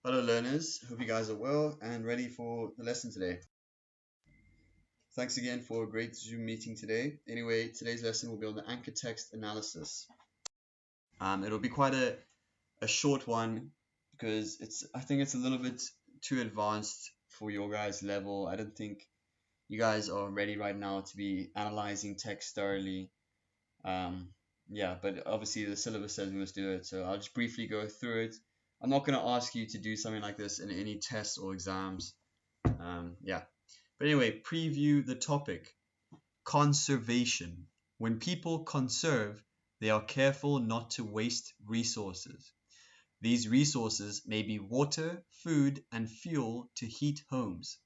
Hello, learners. Hope you guys are well and ready for the lesson today. Thanks again for a great Zoom meeting today. Anyway, today's lesson will be on the anchor text analysis. It'll be quite a short one because I think it's a little bit too advanced for your guys' level. I don't think you guys are ready right now to be analyzing text thoroughly. Yeah, but obviously the syllabus says we must do it, so I'll just briefly go through it. I'm not going to ask you to do something like this in any tests or exams. Yeah. But anyway, preview the topic. Conservation. When people conserve, they are careful not to waste resources. These resources may be water, food, and fuel to heat homes.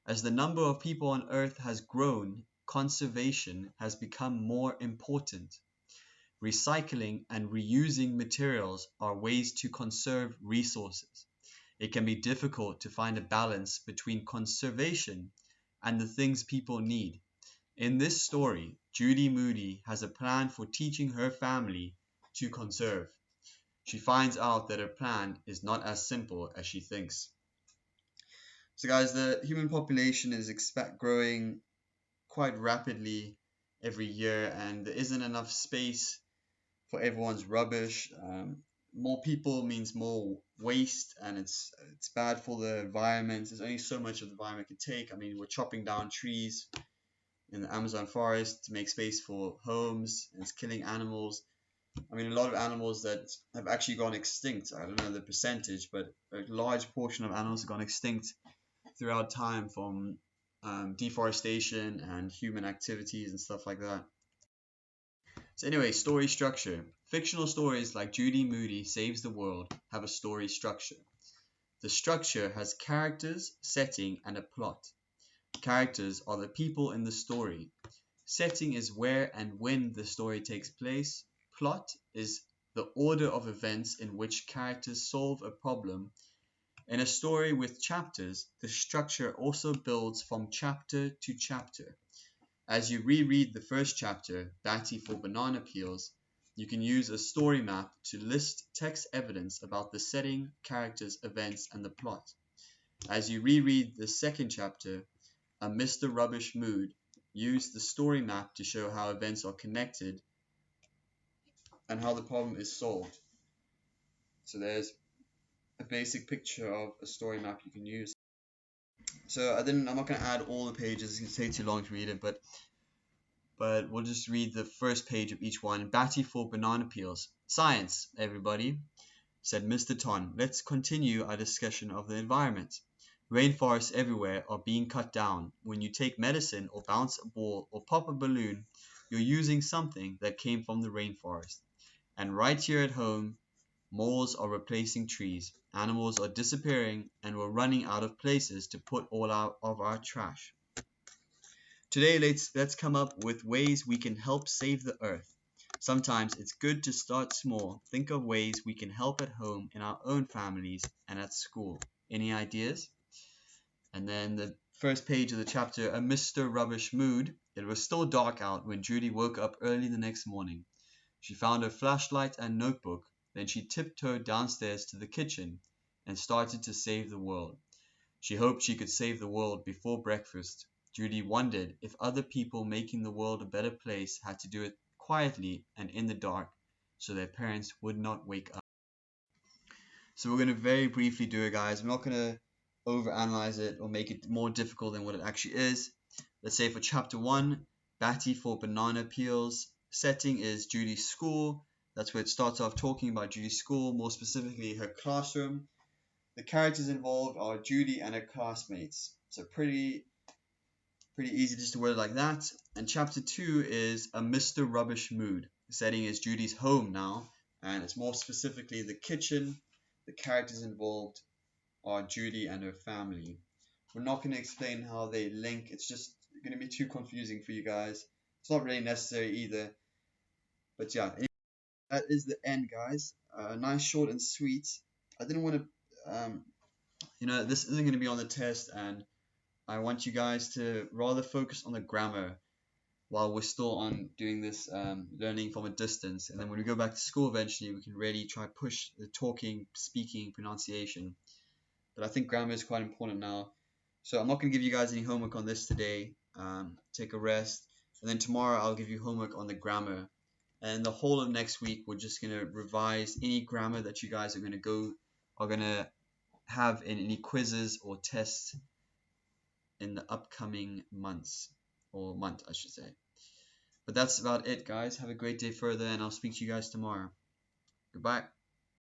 As the number of people on Earth has grown, conservation has become more important. Recycling and reusing materials are ways to conserve resources. It can be difficult to find a balance between conservation and the things people need. In this story, Judy Moody has a plan for teaching her family to conserve. She finds out that her plan is not as simple as she thinks. So guys, the human population is growing quite rapidly every year, and there isn't enough space for everyone's rubbish. More people means more waste, and it's bad for the environment. There's only so much of the environment can take. I mean, we're chopping down trees in the Amazon forest to make space for homes, and it's killing animals. I mean, a lot of animals that have actually gone extinct. I don't know the percentage, but a large portion of animals have gone extinct throughout time from deforestation and human activities and stuff like that. So anyway, story structure. Fictional stories like Judy Moody Saves the World have a story structure. The structure has characters, setting, and a plot. Characters are the people in the story. Setting is where and when the story takes place. Plot is the order of events in which characters solve a problem. In a story with chapters, the structure also builds from chapter to chapter. As you reread the first chapter, Batty for Banana Peels, you can use a story map to list text evidence about the setting, characters, events, and the plot. As you reread the second chapter, A Mr. Rubbish Mood, use the story map to show how events are connected and how the problem is solved. So there's a basic picture of a story map you can use. So I'm not going to add all the pages, it's going to take too long to read it, but we'll just read the first page of each one. Batty for Banana Peels. Science, everybody, said Mr. Ton. Let's continue our discussion of the environment. Rainforests everywhere are being cut down. When you take medicine or bounce a ball or pop a balloon, you're using something that came from the rainforest. And right here at home, malls are replacing trees, animals are disappearing, and we're running out of places to put all of our trash. Today, let's come up with ways we can help save the earth. Sometimes it's good to start small. Think of ways we can help at home, in our own families, and at school. Any ideas? And then the first page of the chapter, A Mr. Rubbish Mood. It was still dark out when Judy woke up early the next morning. She found her flashlight and notebook. Then she tiptoed downstairs to the kitchen and started to save the world. She hoped she could save the world before breakfast. Judy wondered if other people making the world a better place had to do it quietly and in the dark so their parents would not wake up. So we're going to very briefly do it, guys. I'm not going to overanalyze it or make it more difficult than what it actually is. Let's say for chapter 1, Batty for Banana Peels. Setting is Judy's school. That's where it starts off talking about Judy's school, more specifically her classroom. The characters involved are Judy and her classmates. So pretty easy just to word it like that. And chapter 2 is A Mr. Rubbish Mood. The setting is Judy's home now, and it's more specifically the kitchen. The characters involved are Judy and her family. We're not going to explain how they link. It's just going to be too confusing for you guys. It's not really necessary either. But yeah, that is the end, guys. Nice, short, and sweet. I didn't want to, this isn't going to be on the test, and I want you guys to rather focus on the grammar while we're still on doing this learning from a distance. And then when we go back to school eventually, we can really try push the talking, speaking, pronunciation. but I think grammar is quite important now. So I'm not going to give you guys any homework on this today. Take a rest, and then tomorrow I'll give you homework on the grammar. And the whole of next week, we're just going to revise any grammar that you guys are going to have in any quizzes or tests in the upcoming months, or month, I should say. But that's about it, guys. Have a great day further, and I'll speak to you guys tomorrow. Goodbye.